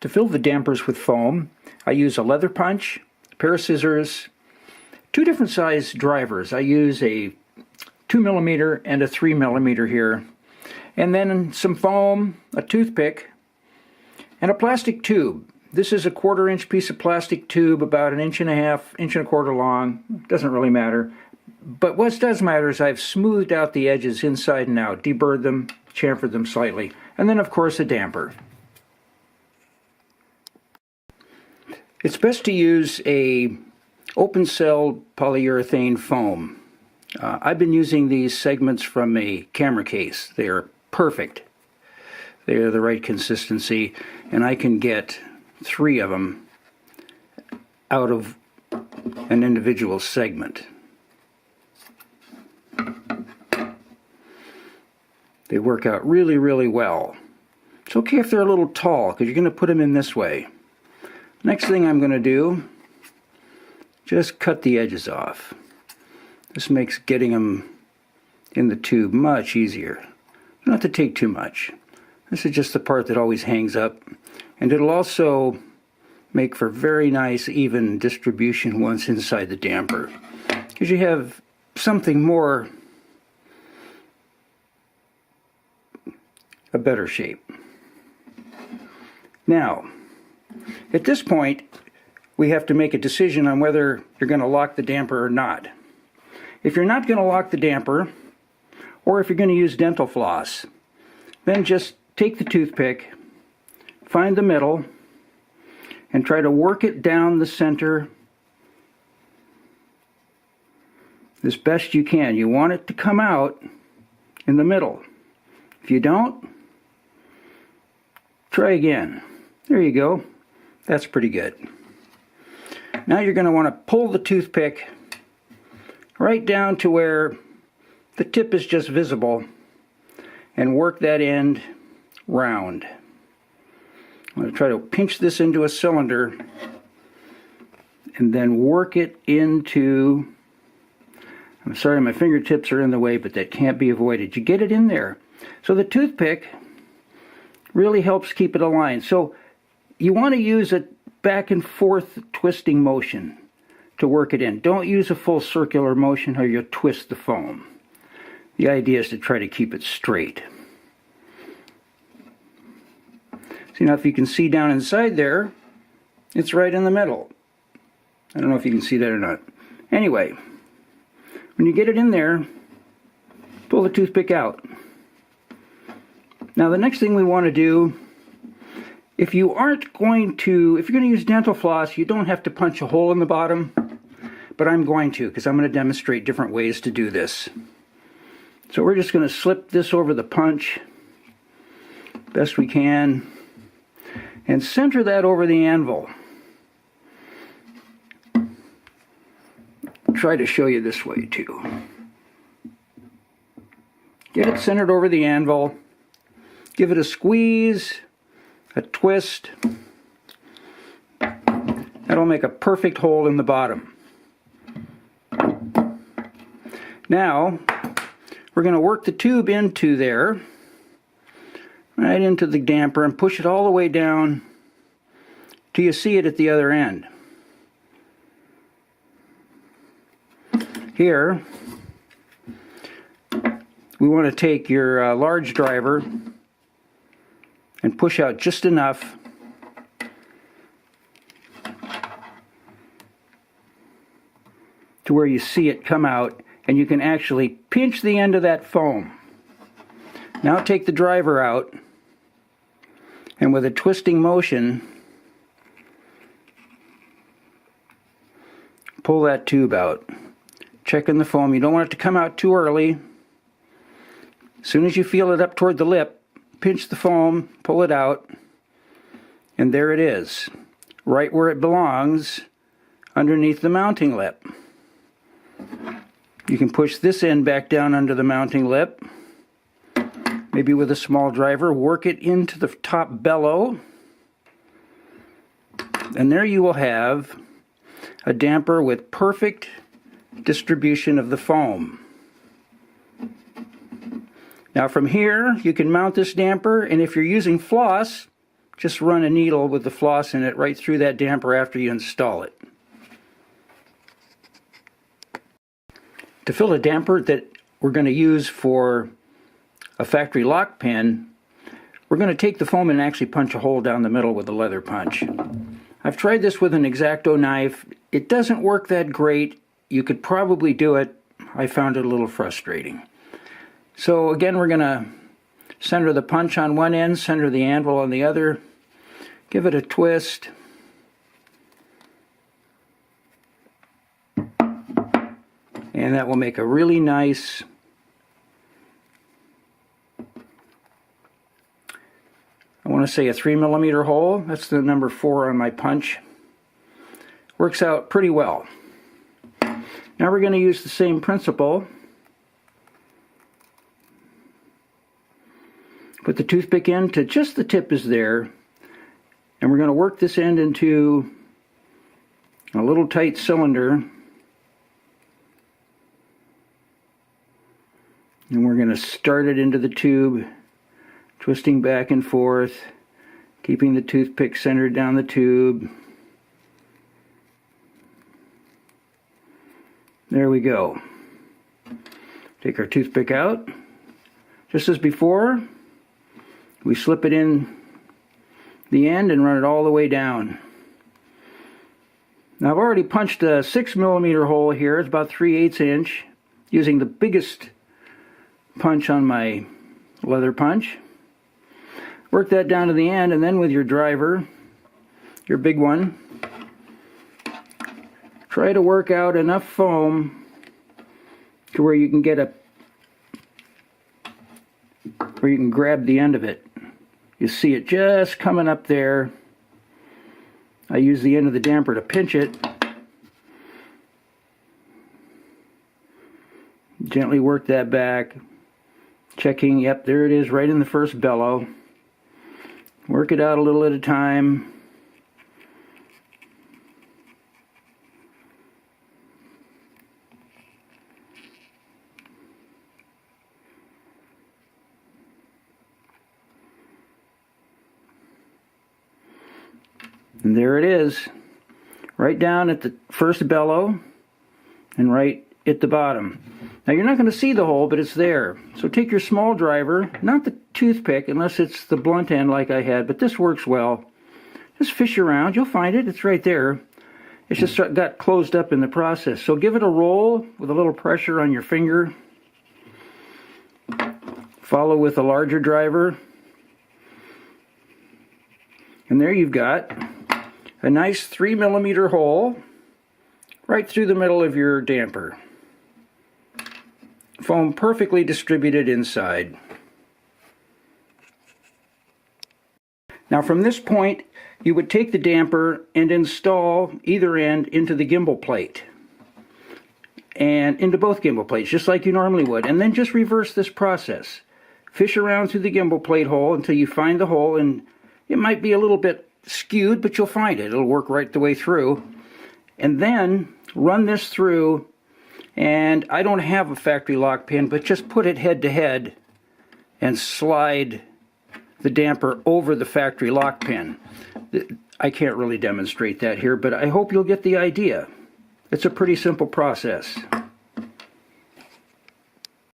To fill the dampers with foam, I use a leather punch, a pair of scissors, two different size drivers. I use a 2mm and a 3mm here, and then some foam, a toothpick, and a plastic tube. This is a 1/4-inch piece of plastic tube, about 1.5 inches, 1.25 long. Doesn't really matter. But what does matter is I've smoothed out the edges inside and out, deburred them, chamfered them slightly, and then of course a damper. It's best to use a open-cell polyurethane foam. I've been using these segments from a camera case. They are perfect. They are the right consistency, and I can get 3 of them out of an individual segment. They work out really, really well. It's okay if they're a little tall, because you're going to put them in this way. Next thing I'm going to do, just cut the edges off. This makes getting them in the tube much easier. Not to take too much. This is just the part that always hangs up, and it'll also make for very nice even distribution once inside the damper, because you have something more, a better shape. Now, at this point, we have to make a decision on whether you're going to lock the damper or not. If you're not going to lock the damper, or if you're going to use dental floss, then just take the toothpick, find the middle, and try to work it down the center as best you can. You want it to come out in the middle. If you don't, try again. There you go. That's pretty good. Now you're going to want to pull the toothpick right down to where the tip is just visible and work that end round. I'm going to try to pinch this into a cylinder and then work it into, I'm sorry my fingertips are in the way, but that can't be avoided. You get it in there. So the toothpick really helps keep it aligned. So you want to use a back and forth twisting motion to work it in. Don't use a full circular motion or you'll twist the foam. The idea is to try to keep it straight. See, now if you can see down inside there, it's right in the middle. I don't know if you can see that or not. Anyway, when you get it in there, pull the toothpick out. Now the next thing we want to do, if you're going to use dental floss, you don't have to punch a hole in the bottom, but I'm going to, because I'm going to demonstrate different ways to do this. So we're just going to slip this over the punch best we can and center that over the anvil. Try to show you this way too. Get it centered over the anvil. Give it a squeeze, a twist. That'll make a perfect hole in the bottom. Now, we're going to work the tube into there, right into the damper, and push it all the way down till you see it at the other end. Here, we want to take your large driver and push out just enough to where you see it come out, and you can actually pinch the end of that foam. Now take the driver out, and with a twisting motion, pull that tube out. Checking the foam. You don't want it to come out too early. As soon as you feel it up toward the lip, pinch the foam, pull it out, and there it is, right where it belongs, underneath the mounting lip. You can push this end back down under the mounting lip, maybe with a small driver, work it into the top bellow, and there you will have a damper with perfect distribution of the foam. Now from here you can mount this damper, and if you're using floss, just run a needle with the floss in it right through that damper after you install it. To fill a damper that we're going to use for a factory lock pin, we're going to take the foam and actually punch a hole down the middle with a leather punch. I've tried this with an X-Acto knife. It doesn't work that great. You could probably do it. I found it a little frustrating. So again, we're going to center the punch on one end, center the anvil on the other, give it a twist, and that will make a really nice I want to say a 3mm hole. That's the number 4 on my punch. Works out pretty well. Now we're going to use the same principle. Put the toothpick in to just the tip is there, and we're going to work this end into a little tight cylinder, and we're going to start it into the tube, twisting back and forth, keeping the toothpick centered down the tube. There we go. Take our toothpick out. Just as before, we slip it in the end and run it all the way down. Now I've already punched a 6mm hole here. It's about 3/8 inch, using the biggest punch on my leather punch. Work that down to the end, and then with your driver, your big one, try to work out enough foam to where you can get where you can grab the end of it. You see it just coming up there. I use the end of the damper to pinch it. Gently work that back, checking, yep, there it is right in the first bellow. Work it out a little at a time. And there it is, right down at the first bellow and right at the bottom. Now you're not going to see the hole, but it's there. So take your small driver, not the toothpick unless it's the blunt end like I had, but this works well. Just fish around, you'll find it, it's right there. It's just got closed up in the process. So give it a roll with a little pressure on your finger. Follow with a larger driver. And there you've got a nice 3mm hole right through the middle of your damper. Foam perfectly distributed inside. Now from this point, you would take the damper and install either end into the gimbal plate. And into both gimbal plates, just like you normally would. And then just reverse this process. Fish around through the gimbal plate hole until you find the hole, and it might be a little bit skewed, but you'll find it. It'll work right the way through. And then run this through, and I don't have a factory lock pin, but just put it head to head and slide the damper over the factory lock pin. I can't really demonstrate that here, but I hope you'll get the idea. It's a pretty simple process.